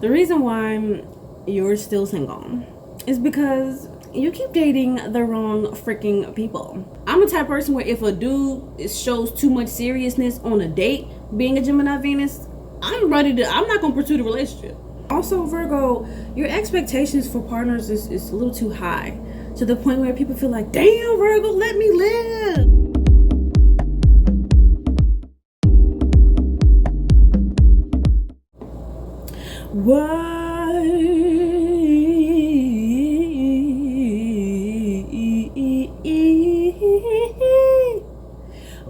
The reason why you're still single is because you keep dating the wrong freaking people. I'm the type of person where if a dude shows too much seriousness on a date, being a Gemini Venus, I'm not gonna pursue the relationship. Also, Virgo, your expectations for partners is a little too high, to the point where people feel like, damn, Virgo, let me live. Why?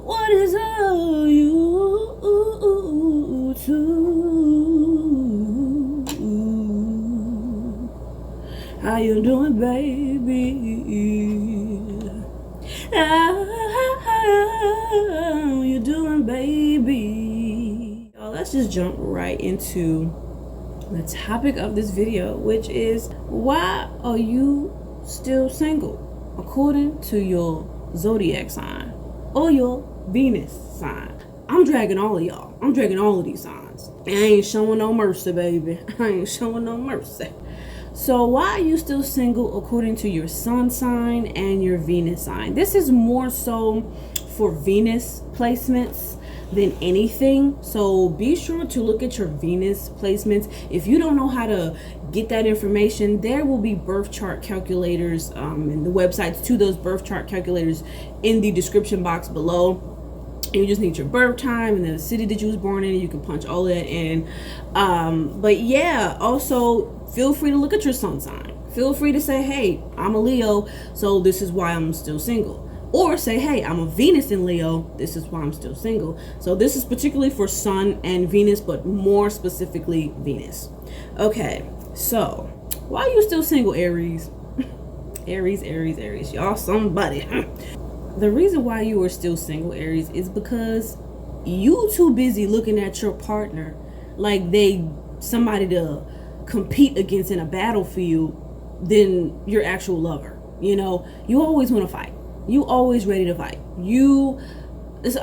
What is all you to? How you doing, baby? How you doing, baby? Let's just jump right into the topic of this video, which is, why are you still single according to your zodiac sign or your Venus sign? I'm dragging all of y'all. I'm dragging all of these signs. I ain't showing no mercy, baby. I ain't showing no mercy. So why are you still single according to your sun sign and your Venus sign? This is more so for Venus placements than anything. So be sure to look at your Venus placements. If you don't know how to get that information, there will be birth chart calculators and the websites to those birth chart calculators in the description box below. You just need your birth time and then the city that you was born in, and you can punch all that in. But yeah, also feel free to look at your sun sign. Feel free to say, hey, I'm a Leo, so this is why I'm still single. Or say, hey, I'm a Venus in Leo, this is why I'm still single. So this is particularly for Sun and Venus, but more specifically Venus. Okay, so why are you still single, Aries? Aries, y'all somebody. The reason why you are still single, Aries, is because you too busy looking at your partner like they somebody to compete against in a battlefield than your actual lover. You know, you always want to fight. You always ready to fight. It's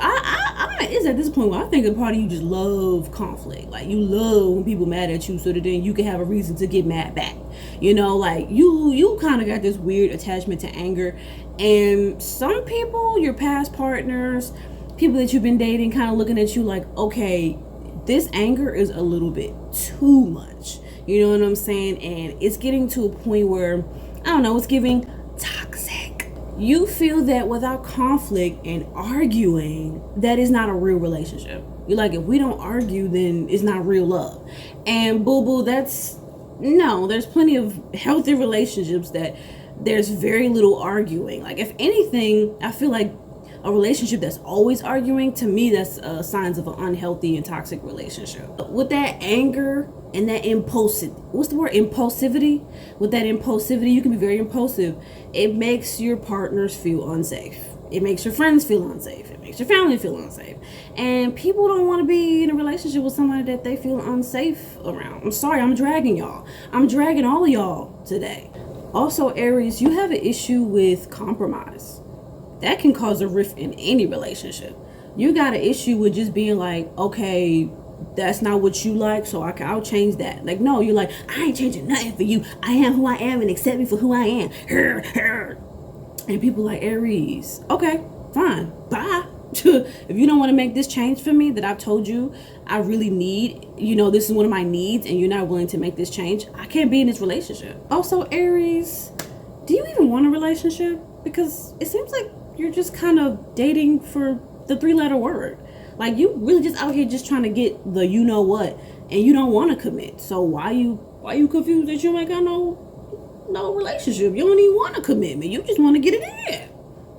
at this point where I think a part of you just love conflict. Like, you love when people mad at you so that then you can have a reason to get mad back. You know, like you kind of got this weird attachment to anger. And some people, your past partners, people that you've been dating, kind of looking at you like, okay, this anger is a little bit too much. You know what I'm saying? And it's getting to a point where, I don't know, it's giving toxic. You feel that without conflict and arguing, that is not a real relationship. You're like, if we don't argue, then it's not real love. And boo-boo, there's plenty of healthy relationships that there's very little arguing. Like, if anything, I feel like a relationship that's always arguing, to me, that's signs of an unhealthy and toxic relationship. With that anger and that impulsivity, with that impulsivity, you can be very impulsive. It makes your partners feel unsafe. It makes your friends feel unsafe. It makes your family feel unsafe. And people don't want to be in a relationship with somebody that they feel unsafe around. I'm sorry, I'm dragging y'all. I'm dragging all of y'all today. Also, Aries, you have an issue with compromise. That can cause a rift in any relationship. You got an issue with just being like, okay, that's not what you like, so I'll change that. Like, no, you're like, I ain't changing nothing for you. I am who I am and accept me for who I am. And people like, Aries, okay, fine, bye. If you don't want to make this change for me that I've told you I really need, you know, this is one of my needs, and you're not willing to make this change, I can't be in this relationship. Also, Aries, do you even want a relationship? Because it seems like you're just kind of dating for the 3-letter word. Like, you really just out here just trying to get the you know what, and you don't want to commit. So why you confused that you ain't got no relationship? You don't even want a commitment. You just want to get it in.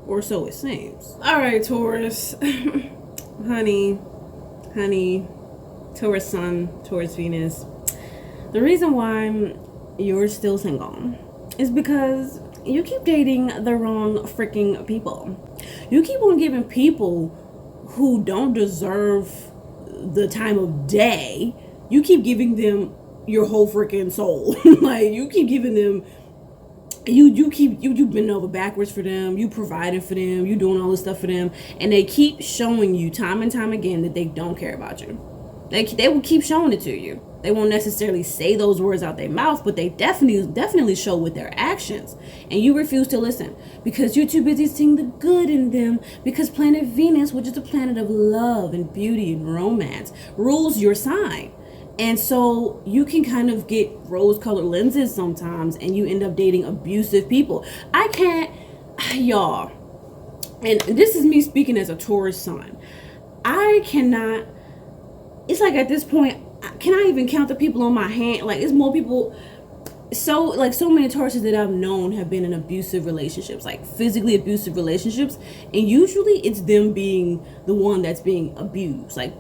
Or so it seems. All right, Taurus. honey, Taurus Sun, Taurus Venus. The reason why you're still single is because you keep dating the wrong freaking people. You keep on giving people who don't deserve the time of day, you keep giving them your whole freaking soul. Like, you keep giving them, you bend over backwards for them, you providing for them, you doing all this stuff for them, and they keep showing you time and time again that they don't care about you. They will keep showing it to you. They won't necessarily say those words out their mouth, but they definitely show with their actions. And you refuse to listen because you're too busy seeing the good in them, because planet Venus, which is the planet of love and beauty and romance, rules your sign. And so you can kind of get rose-colored lenses sometimes, and you end up dating abusive people. I can't, y'all, and this is me speaking as a Taurus sun. I cannot, it's like at this point, can I even count the people on my hand? Like, it's more people. So many Tauruses that I've known have been in abusive relationships, like physically abusive relationships, and usually it's them being the one that's being abused. Like,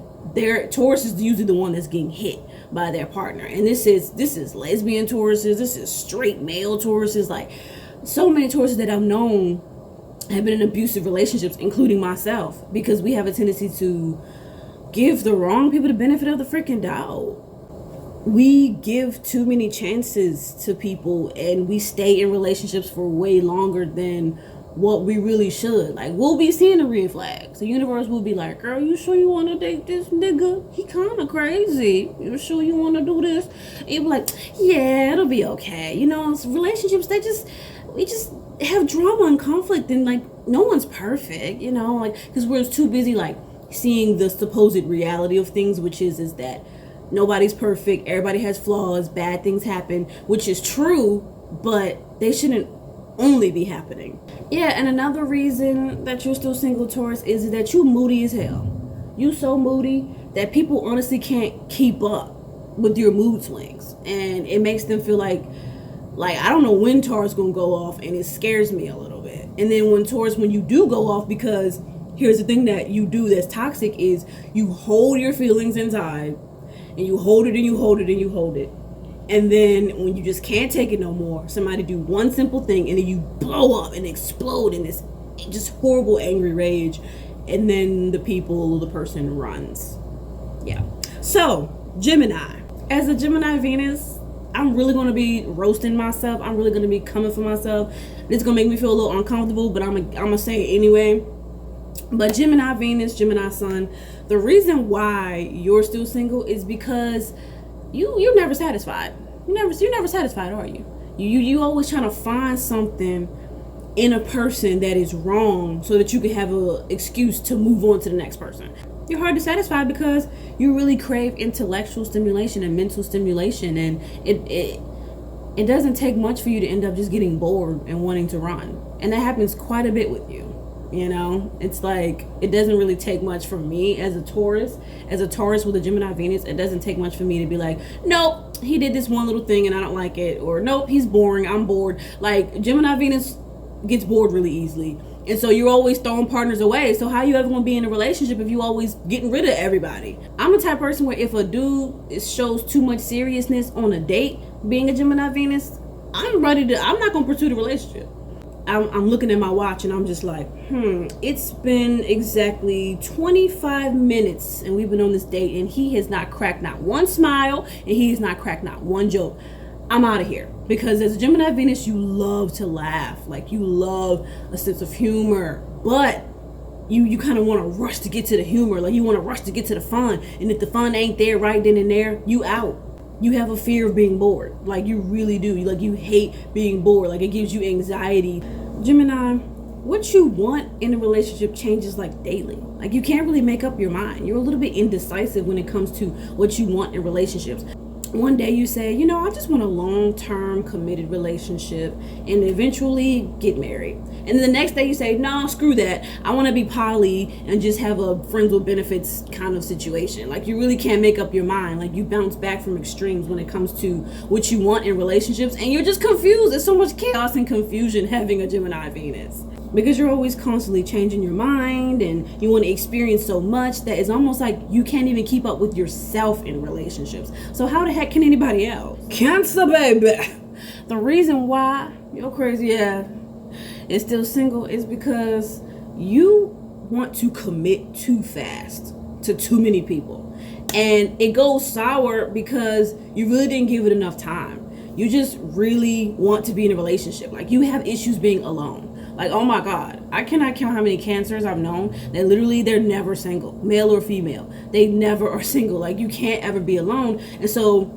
Taurus is usually the one that's getting hit by their partner, and this is lesbian Tauruses, this is straight male Tauruses. Like, so many Tauruses that I've known have been in abusive relationships, including myself, because we have a tendency to give the wrong people the benefit of the freaking doubt. We give too many chances to people, and we stay in relationships for way longer than what we really should. Like, we'll be seeing the red flags. The universe will be like, girl, you sure you want to date this nigga? He kind of crazy. You sure you want to do this? And you'll be like, yeah, it'll be okay. You know, relationships, we just have drama and conflict, and like, no one's perfect, you know, like, because we're too busy like seeing the supposed reality of things, which is that nobody's perfect, everybody has flaws, bad things happen, which is true, but they shouldn't only be happening. Yeah, and another reason that you're still single, Taurus, is that you moody as hell. You so moody that people honestly can't keep up with your mood swings, and it makes them feel like I don't know when Taurus gonna go off, and it scares me a little bit. And then when you do go off, because here's the thing that you do that's toxic is you hold your feelings inside, and you hold it and you hold it and you hold it. And then when you just can't take it no more, somebody do one simple thing and then you blow up and explode in this just horrible angry rage. And then the person runs. Yeah. So, Gemini. As a Gemini Venus, I'm really going to be roasting myself. I'm really going to be coming for myself. It's going to make me feel a little uncomfortable, but I'm going to say it anyway. But Gemini Venus, Gemini Sun, the reason why you're still single is because you're never satisfied. You're never satisfied, are you? You always trying to find something in a person that is wrong so that you can have an excuse to move on to the next person. You're hard to satisfy because you really crave intellectual stimulation and mental stimulation, and it doesn't take much for you to end up just getting bored and wanting to run. And that happens quite a bit with you. You know, it's like, it doesn't really take much for me as a Taurus with a Gemini Venus. It doesn't take much for me to be like, nope, he did this one little thing and I don't like it, or nope, he's boring, I'm bored. Like, Gemini Venus gets bored really easily, and so you're always throwing partners away. So how you ever gonna be in a relationship if you always getting rid of everybody? I'm the type of person where if a dude shows too much seriousness on a date, being a Gemini Venus, I'm not gonna pursue the relationship. I'm looking at my watch and I'm just like, it's been exactly 25 minutes and we've been on this date and he has not cracked not one smile and he has not cracked not one joke. I'm out of here. Because as a Gemini Venus, you love to laugh. Like, you love a sense of humor, but you kind of want to rush to get to the humor. Like, you want to rush to get to the fun, and if the fun ain't there right then and there, you out. You have a fear of being bored. Like, you really do. You hate being bored. Like, it gives you anxiety. Gemini, what you want in a relationship changes like daily. Like, you can't really make up your mind. You're a little bit indecisive when it comes to what you want in relationships. One day you say, I just want a long-term committed relationship and eventually get married. And then the next day you say, no, screw that. I want to be poly and just have a friends with benefits kind of situation. Like, you really can't make up your mind. Like, you bounce back from extremes when it comes to what you want in relationships, and you're just confused. There's so much chaos and confusion having a Gemini Venus. Because you're always constantly changing your mind and you want to experience so much that it's almost like you can't even keep up with yourself in relationships. So how the heck can anybody else? Cancer, baby. The reason why your crazy ass is still single is because you want to commit too fast to too many people. And it goes sour because you really didn't give it enough time. You just really want to be in a relationship. Like, you have issues being alone. Like, oh my God, I cannot count how many Cancers I've known that literally they're never single, male or female. They never are single. Like, you can't ever be alone. And so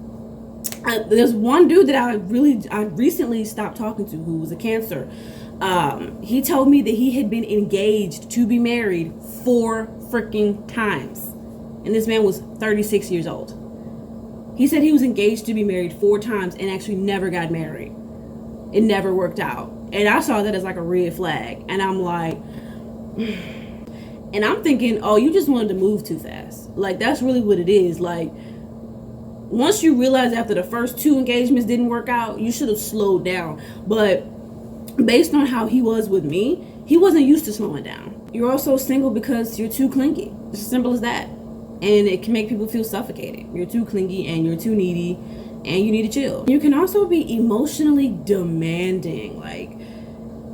there's one dude that I recently stopped talking to who was a Cancer. He told me that he had been engaged to be married 4 freaking times. And this man was 36 years old. He said he was engaged to be married 4 times and actually never got married. It never worked out. And I saw that as like a red flag. And I'm like, and I'm thinking, oh, you just wanted to move too fast. Like, that's really what it is. Like, once you realize after the first 2 engagements didn't work out, you should have slowed down. But based on how he was with me, he wasn't used to slowing down. You're also single because you're too clingy. It's as simple as that. And it can make people feel suffocated. You're too clingy and you're too needy and you need to chill. You can also be emotionally demanding. Like,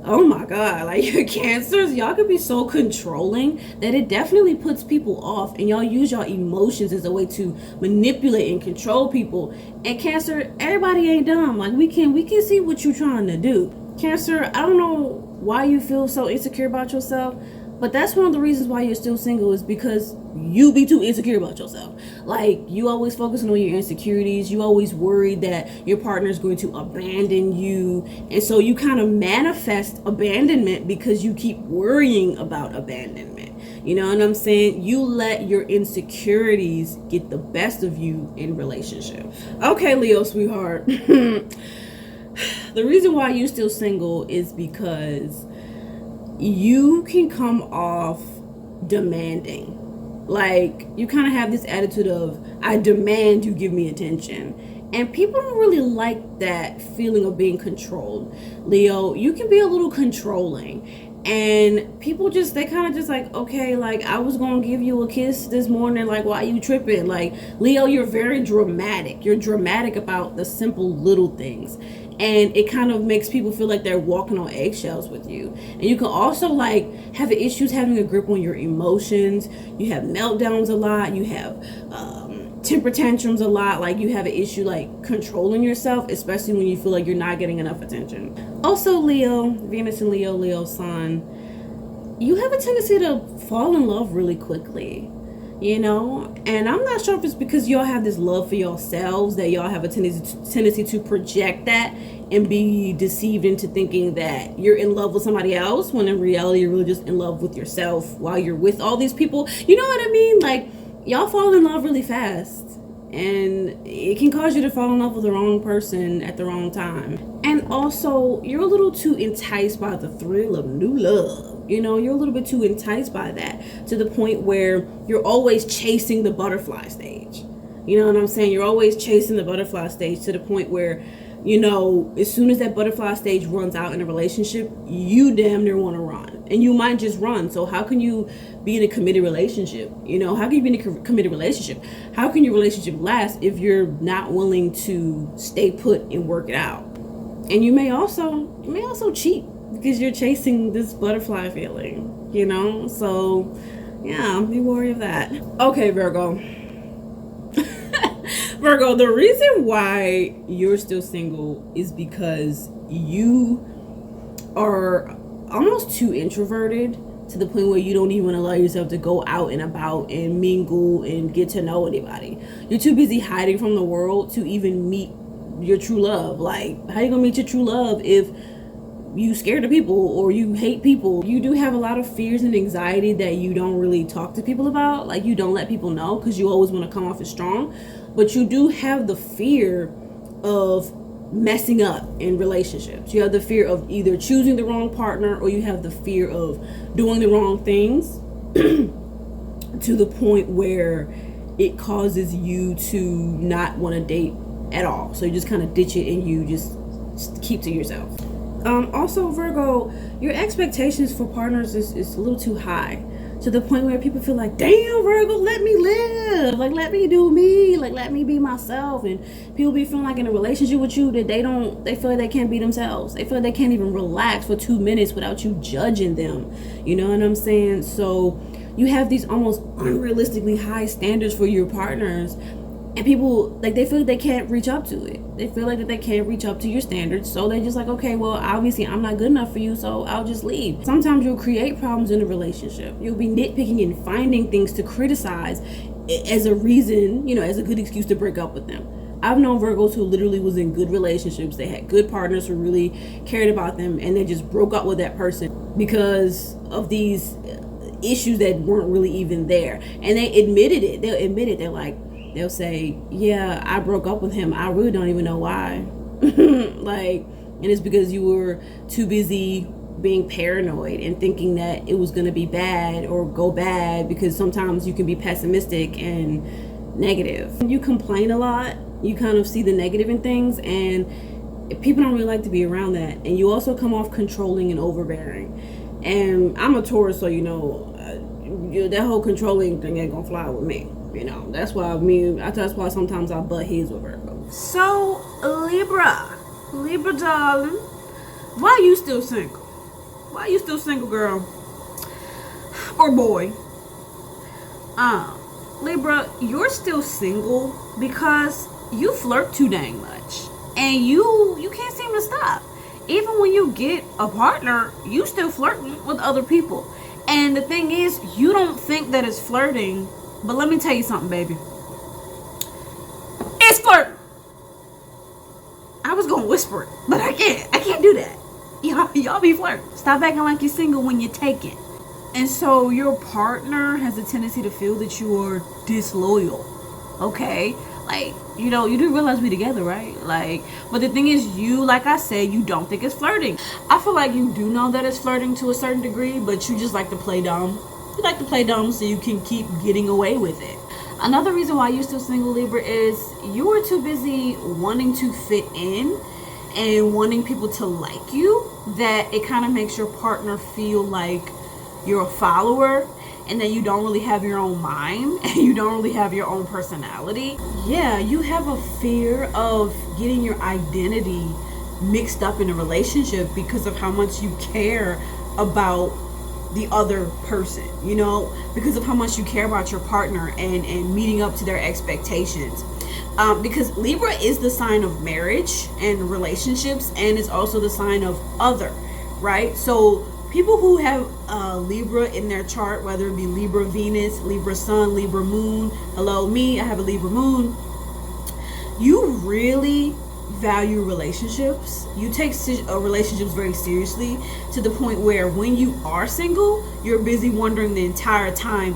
oh my God, like, your Cancers, y'all can be so controlling that it definitely puts people off, and y'all use y'all emotions as a way to manipulate and control people. And Cancer, everybody ain't dumb. Like, we can see what you're trying to do. Cancer, I don't know why you feel so insecure about yourself, but that's one of the reasons why you're still single, is because you be too insecure about yourself. Like, you always focusing on your insecurities. You always worried that your partner is going to abandon you. And so you kind of manifest abandonment because you keep worrying about abandonment. You know what I'm saying? You let your insecurities get the best of you in relationship. Okay, Leo, sweetheart. The reason why you're still single is because you can come off demanding. Like, you kind of have this attitude of, I demand you give me attention. And people don't really like that feeling of being controlled. Leo, you can be a little controlling. And people just, they kind of just like, okay, like, I was going to give you a kiss this morning. Like, why you tripping? Like, Leo, you're very dramatic. You're dramatic about the simple little things. And it kind of makes people feel like they're walking on eggshells with you. And you can also, like, have issues having a grip on your emotions. You have meltdowns a lot. You have temper tantrums a lot. Like, you have an issue, like, controlling yourself, especially when you feel like you're not getting enough attention. Also, Leo, Venus and Leo, Leo Sun, you have a tendency to fall in love really quickly. You know, and I'm not sure if it's because y'all have this love for yourselves that y'all have a tendency to project that and be deceived into thinking that you're in love with somebody else, when in reality you're really just in love with yourself while you're with all these people. You know what I mean? Like, y'all fall in love really fast, and it can cause you to fall in love with the wrong person at the wrong time. And also, you're a little too enticed by the thrill of new love. You know, you're a little bit too enticed by that, to the point where you're always chasing the butterfly stage. You know what I'm saying? You're always chasing the butterfly stage, to the point where, you know, as soon as that butterfly stage runs out in a relationship, you damn near want to run. And you might just run. So how can you be in a committed relationship? You know, how can you be in a committed relationship? How can your relationship last if you're not willing to stay put and work it out? And you may also cheat, because you're chasing this butterfly feeling, you know? So, yeah, be wary of that. Okay, Virgo. Virgo, the reason why you're still single is because you are almost too introverted, to the point where you don't even allow yourself to go out and about and mingle and get to know anybody. You're too busy hiding from the world to even meet your true love. Like, how you gonna meet your true love if you scared of people or you hate people? You do have a lot of fears and anxiety that you don't really talk to people about. Like, you don't let people know because you always want to come off as strong. But you do have the fear of messing up in relationships. You have the fear of either choosing the wrong partner, or you have the fear of doing the wrong things to the point where it causes you to not want to date at all. So you just kind of ditch it and you just keep to yourself. Also, Virgo, your expectations for partners is a little too high, to the point where people feel like, damn, Virgo, let me live. Like, let me do me. Like, let me be myself. And people be feeling like in a relationship with you that they feel like they can't be themselves. They feel like they can't even relax for 2 minutes without you judging them. You know what I'm saying? So you have these almost unrealistically high standards for your partners. And people, like, they feel like they can't reach up to it. They feel like that they can't reach up to your standards. So they're just like, okay, well, obviously I'm not good enough for you, so I'll just leave. Sometimes you'll create problems in a relationship. You'll be nitpicking and finding things to criticize as a reason, you know, as a good excuse to break up with them. I've known Virgos who literally was in good relationships. They had good partners who really cared about them, and they just broke up with that person because of these issues that weren't really even there. And they admitted it. They'll admit it. They'll say, yeah, I broke up with him. I really don't even know why. Like, and it's because you were too busy being paranoid and thinking that it was going to be bad or go bad, because sometimes you can be pessimistic and negative. When you complain a lot, you kind of see the negative in things, and people don't really like to be around that. And you also come off controlling and overbearing. And I'm a Taurus, so you know, that whole controlling thing ain't gonna fly with me. You know, that's why that's why sometimes I butt heads with Virgo. So Libra darling, why are you still single? Why are you still single, girl or boy? Libra, you're still single because you flirt too dang much, and you can't seem to stop. Even when you get a partner, you still flirting with other people. And the thing is, you don't think that it's flirting, but let me tell you something, baby. It's flirting. I was gonna whisper it, but I can't do that. Y'all be flirting. Stop acting like you're single when you're taken. And so your partner has a tendency to feel that you are disloyal. Okay? Like, you know, you do realize we together, right? Like, but the thing is, you, like I said, you don't think it's flirting. I feel like you do know that it's flirting to a certain degree, but you just like to play dumb. You like to play dumb so you can keep getting away with it. Another reason why you're still single, Libra, is you are too busy wanting to fit in and wanting people to like you, that it kind of makes your partner feel like you're a follower, and that you don't really have your own mind and you don't really have your own personality. Yeah, you have a fear of getting your identity mixed up in a relationship because of how much you care about the other person, you know, because of how much you care about your partner and meeting up to their expectations. Because Libra is the sign of marriage and relationships, and it's also the sign of other, right? So people who have Libra in their chart, whether it be Libra Venus, Libra Sun, Libra Moon, hello, me, I have a Libra Moon, you really value relationships. You take relationships very seriously, to the point where when you are single, you're busy wondering the entire time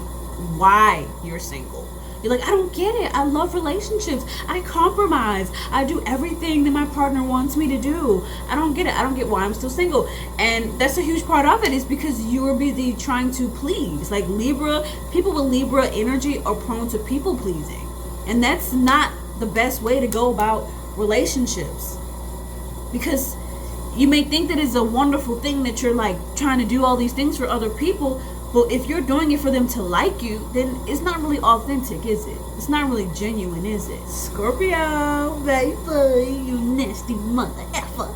why you're single. You're like, I don't get it. I love relationships. I compromise. I do everything that my partner wants me to do. I don't get it. I don't get why I'm still single. And that's a huge part of it, is because you're busy trying to please. Like Libra, people with Libra energy are prone to people pleasing. And that's not the best way to go about relationships. Because you may think that it's a wonderful thing that you're like trying to do all these things for other people, but if you're doing it for them to like you, then it's not really authentic, is it? It's not really genuine, is it? Scorpio, baby, you nasty mother effer.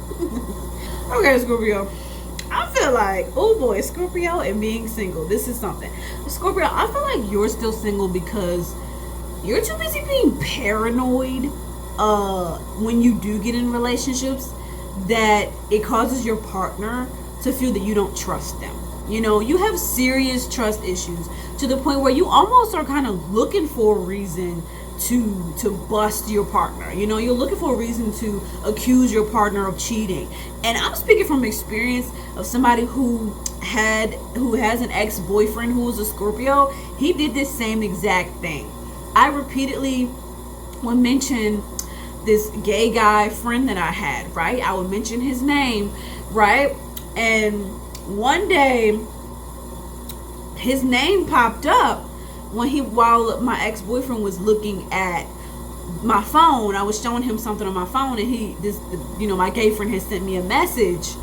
Okay, Scorpio. I feel like, oh boy, Scorpio and being single, this is something. Scorpio, I feel like you're still single because you're too busy being paranoid when you do get in relationships, that it causes your partner to feel that you don't trust them. You know, you have serious trust issues, to the point where you almost are kind of looking for a reason to bust your partner. You know, you're looking for a reason to accuse your partner of cheating. And I'm speaking from experience of somebody who has an ex-boyfriend who was a Scorpio. He did this same exact thing. I repeatedly would mention this gay guy friend that I had, right? I would mention his name, right? And one day his name popped up while my ex-boyfriend was looking at my phone. I was showing him something on my phone, and my gay friend had sent me a message,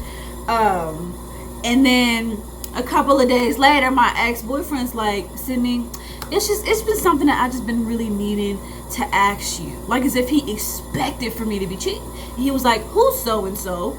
and then a couple of days later my ex-boyfriend's like, Sydney, it's been something that I just been really needing to ask you, like as if he expected for me to be cheating. He was like, who's so and so?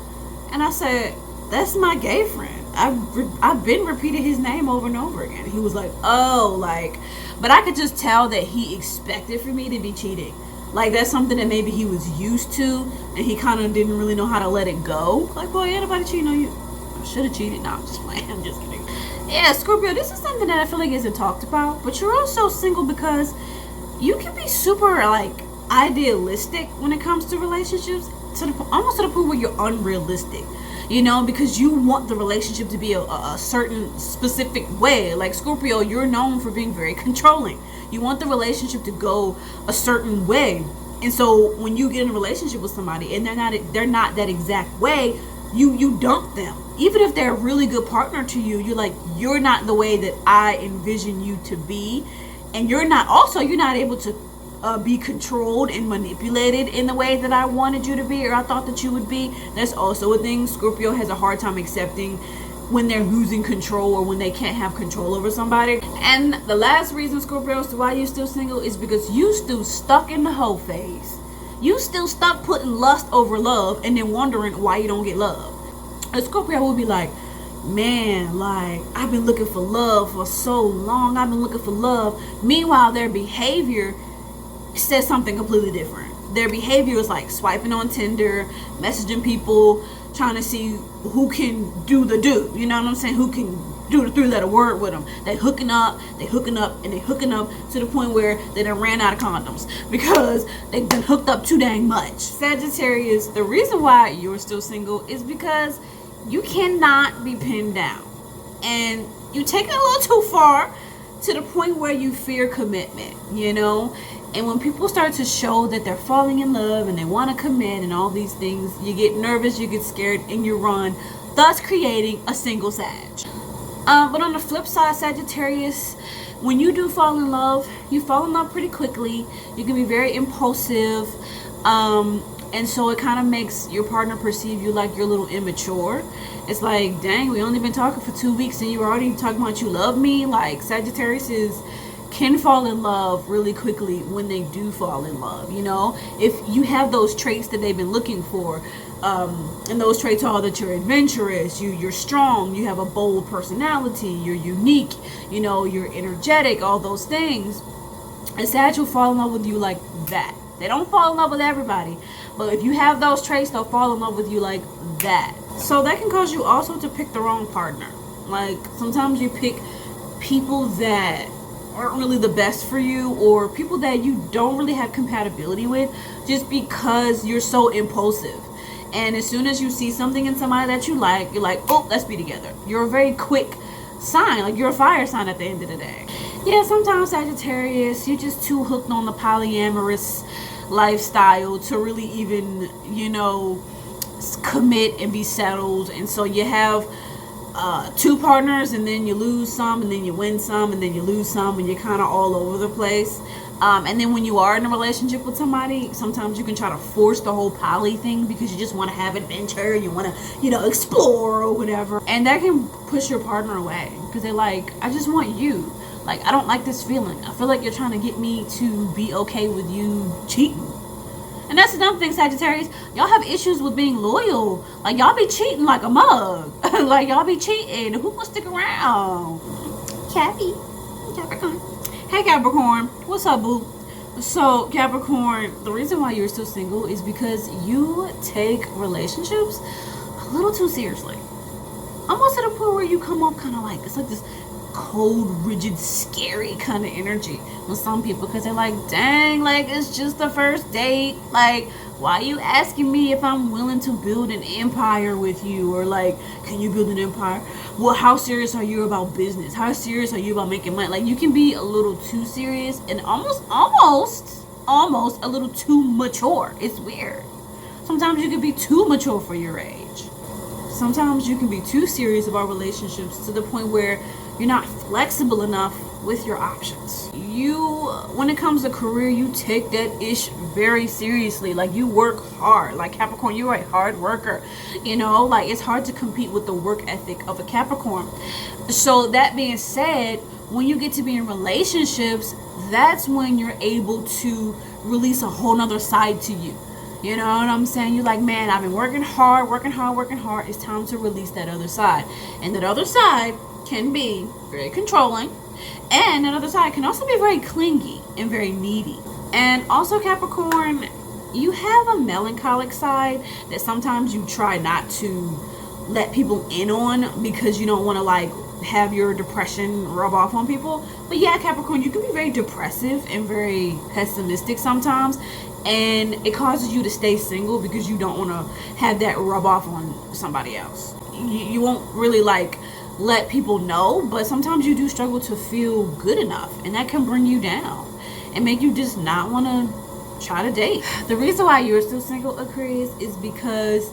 And I said, that's my gay friend. I've been repeating his name over and over again. He was like, oh, like, but I could just tell that he expected for me to be cheating. Like that's something that maybe he was used to and he kind of didn't really know how to let it go. Like, boy, anybody cheating on you? I should have cheated. No, I'm just playing. I'm just kidding. Yeah, Scorpio, this is something that I feel like isn't talked about, but you're also single because you can be super like idealistic when it comes to relationships, almost to the point where you're unrealistic, you know, because you want the relationship to be a certain specific way. Like Scorpio, you're known for being very controlling. You want the relationship to go a certain way, and so when you get in a relationship with somebody and they're not that exact way, you dump them. Even if they're a really good partner to you, you're like, you're not the way that I envision you to be, and you're not able to be controlled and manipulated in the way that I wanted you to be or I thought that you would be. That's also a thing. Scorpio has a hard time accepting when they're losing control or when they can't have control over somebody. And the last reason, Scorpios, why you're still single is because you still stuck in the hoe phase. You still stuck putting lust over love and then wondering why you don't get love. A Scorpio will be like, man, like, I've been looking for love for so long. I've been looking for love. Meanwhile, their behavior says something completely different. Their behavior is like swiping on Tinder, messaging people, trying to see who can do the do. You know what I'm saying? Who can do the three-letter word with them. They hooking up to the point where they done ran out of condoms because they've been hooked up too dang much. Sagittarius, the reason why you're still single is because you cannot be pinned down. And you take it a little too far to the point where you fear commitment, you know? And when people start to show that they're falling in love and they want to commit and all these things, you get nervous, you get scared, and you run, thus creating a single Sag. But on the flip side, Sagittarius, when you do fall in love, you fall in love pretty quickly. You can be very impulsive. And so it kind of makes your partner perceive you like you're a little immature. It's like, dang, we only been talking for 2 weeks and you're already talking about you love me. Like, Sagittarius can fall in love really quickly when they do fall in love, you know? If you have those traits that they've been looking for, and those traits are that you're adventurous, you're strong, you have a bold personality, you're unique, you know, you're energetic, all those things, a Sag will fall in love with you like that. They don't fall in love with everybody, but if you have those traits, they'll fall in love with you like that. So that can cause you also to pick the wrong partner. Like, sometimes you pick people that aren't really the best for you, or people that you don't really have compatibility with, just because you're so impulsive. And as soon as you see something in somebody that you like, you're like, oh, let's be together. You're a very quick sign. Like, you're a fire sign at the end of the day. Yeah, sometimes Sagittarius, you're just too hooked on the polyamorous lifestyle to really even, you know, commit and be settled. And so you have 2 partners, and then you lose some, and then you win some, and then you lose some, and you're kind of all over the place. And then when you are in a relationship with somebody, sometimes you can try to force the whole poly thing because you just want to have adventure, you want to, you know, explore or whatever. And that can push your partner away because they're like, I just want you. Like, I don't like this feeling. I feel like you're trying to get me to be okay with you cheating. And that's another thing, Sagittarius. Y'all have issues with being loyal. Like, y'all be cheating like a mug. Like, y'all be cheating. Who will stick around? Cappy. Capricorn. Hey, Capricorn. What's up, boo? So, Capricorn, the reason why you're still single is because you take relationships a little too seriously. Almost to the point where you come off kind of like, it's like this cold, rigid, scary kind of energy with some people, because they're like, dang, like, it's just the first date. Like, why are you asking me if I'm willing to build an empire with you? Or like, can you build an empire? Well, how serious are you about business? How serious are you about making money? Like, you can be a little too serious and almost a little too mature. It's weird. Sometimes you can be too mature for your age. Sometimes you can be too serious about relationships to the point where you're not flexible enough with your options. You, when it comes to career, you take that ish very seriously. Like, you work hard. Like, Capricorn, you're a hard worker. You know, like, it's hard to compete with the work ethic of a Capricorn. So that being said, when you get to be in relationships, that's when you're able to release a whole nother side to you. You know what I'm saying? You're like, man, I've been working hard. It's time to release that other side. And that other side can be very controlling. And that other side can also be very clingy and very needy. And also, Capricorn, you have a melancholic side that sometimes you try not to let people in on because you don't want to like have your depression rub off on people. But yeah, Capricorn, you can be very depressive and very pessimistic sometimes, and it causes you to stay single because you don't want to have that rub off on somebody else. You won't really like let people know, but sometimes you do struggle to feel good enough, and that can bring you down and make you just not want to try to date. The reason why you're still single, Aquarius, is because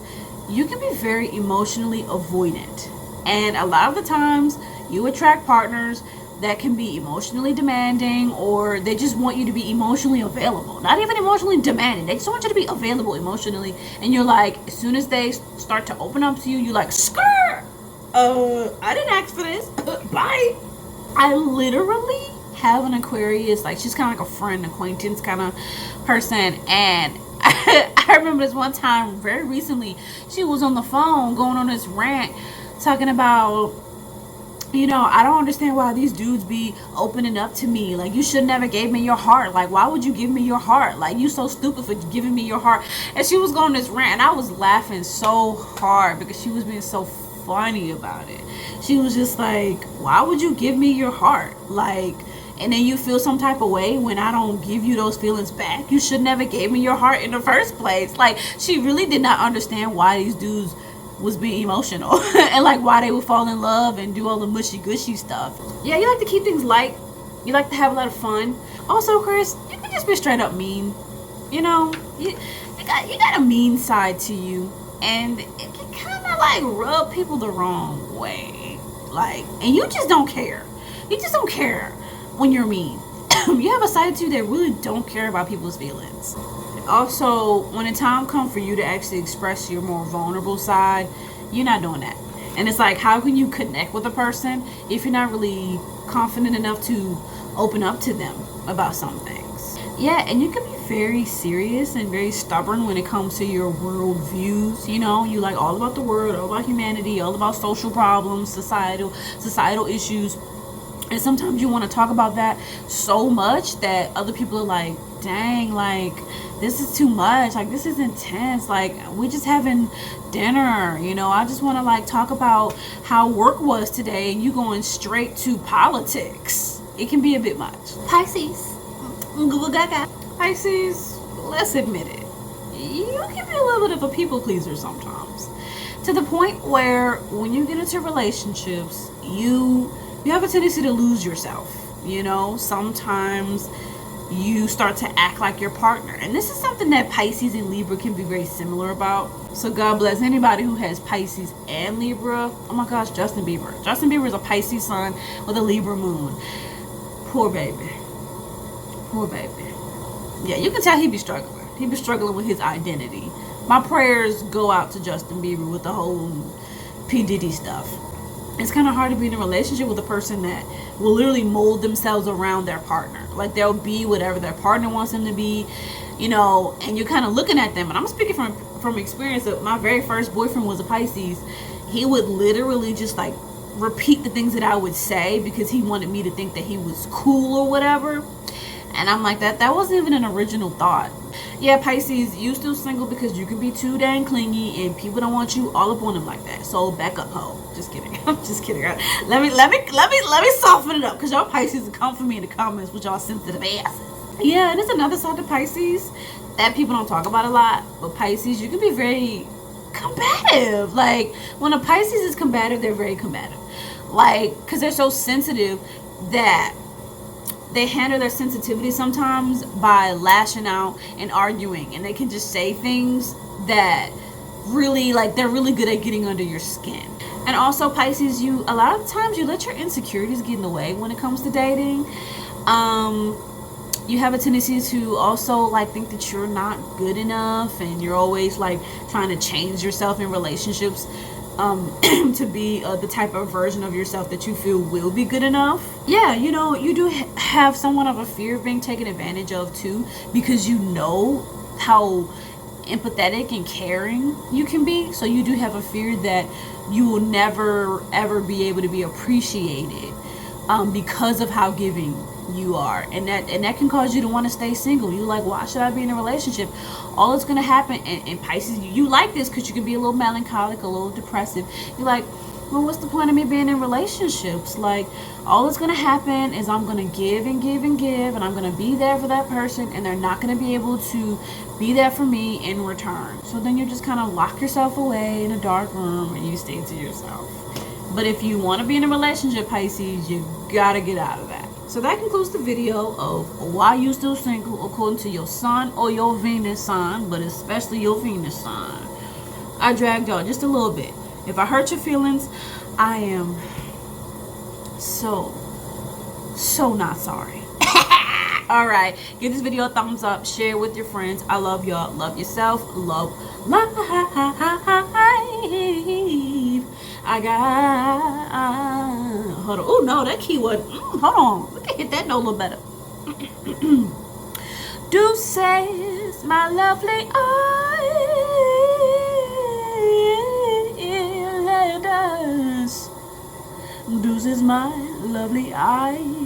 you can be very emotionally avoidant, and a lot of the times you attract partners that can be emotionally demanding, or they just want you to be emotionally available. Not even emotionally demanding, they just want you to be available emotionally, and you're like, as soon as they start to open up to you, you're like, skirt, I didn't ask for this, bye. I literally have an Aquarius, like she's kind of like a friend, acquaintance kind of person, and I remember this one time very recently, she was on the phone going on this rant talking about, you know, I don't understand why these dudes be opening up to me. Like, you should never gave me your heart. Like, why would you give me your heart? Like, you so stupid for giving me your heart. And she was going on this rant, and I was laughing so hard because she was being so funny about it. She was just like, why would you give me your heart? Like, and then you feel some type of way when I don't give you those feelings back. You should never gave me your heart in the first place. Like, she really did not understand why these dudes was being emotional and like why they would fall in love and do all the mushy gushy stuff. Yeah, you like to keep things light, you like to have a lot of fun. Also, Chris, you can just be straight up mean. You know, you got a mean side to you, and it can kind of like rub people the wrong way, like, and you just don't care. You just don't care when you're mean. You have a side to you that really don't care about people's feelings. Also, when the time comes for you to actually express your more vulnerable side, you're not doing that. And it's like, how can you connect with a person if you're not really confident enough to open up to them about some things? Yeah, and you can be very serious and very stubborn when it comes to your world views. You know, you like all about the world, all about humanity, all about social problems, societal issues. And sometimes you want to talk about that so much that other people are like, dang, like, this is too much, like, this is intense, like, we're just having dinner, you know, I just want to like talk about how work was today, and you going straight to politics. It can be a bit much. Pisces, let's admit it, you can be a little bit of a people pleaser sometimes, to the point where when you get into relationships, you have a tendency to lose yourself. You know, sometimes you start to act like your partner, and this is something that Pisces and Libra can be very similar about. So God bless anybody who has Pisces and Libra. Oh my gosh, Justin Bieber is a Pisces sun with a Libra moon. Poor baby. Yeah, you can tell he be struggling with his identity. My prayers go out to Justin Bieber with the whole P. Diddy stuff. It's kind of hard to be in a relationship with a person that will literally mold themselves around their partner. Like, they'll be whatever their partner wants them to be, you know, and you're kind of looking at them. And I'm speaking from experience. That my very first boyfriend was a Pisces. He would literally just like repeat the things that I would say because he wanted me to think that he was cool or whatever. And I'm like, that wasn't even an original thought. Yeah, Pisces, you still single because you can be too dang clingy and people don't want you all up on them like that. So back up, ho. Just kidding. I'm just kidding. Let me soften it up, because y'all Pisces will come for me in the comments with y'all sensitive asses. Yeah, and there's another side to Pisces that people don't talk about a lot. But Pisces, you can be very combative. Like, when a Pisces is combative, they're very combative. Like, because they're so sensitive that they handle their sensitivity sometimes by lashing out and arguing, and they can just say things that really, like, they're really good at getting under your skin. And also, Pisces, a lot of times you let your insecurities get in the way when it comes to dating. You have a tendency to also like think that you're not good enough, and you're always like trying to change yourself in relationships to be the type of version of yourself that you feel will be good enough. Yeah, you know, you do have somewhat of a fear of being taken advantage of too, because you know how empathetic and caring you can be. So you do have a fear that you will never ever be able to be appreciated because of how giving you are, and that can cause you to want to stay single. You like, why should I be in a relationship? All that's gonna happen, and Pisces, you like this because you can be a little melancholic, a little depressive. You're like, well, what's the point of me being in relationships? Like, all that's gonna happen is I'm gonna give and give and give, and I'm gonna be there for that person, and they're not gonna be able to be there for me in return. So then you just kind of lock yourself away in a dark room and you stay to yourself. But if you want to be in a relationship, Pisces, you gotta get out of that. So that concludes the video of why you still single according to your sun or your Venus sign, but especially your Venus sign. I dragged y'all just a little bit. If I hurt your feelings, I am so not sorry. Alright, give this video a thumbs up, share with your friends. I love y'all. Love yourself. Love life. I got, hold on. Oh no, that keyword. Hold on. We can hit that note a little better. Deuces, my lovely islanders. Deuces, my lovely eyes.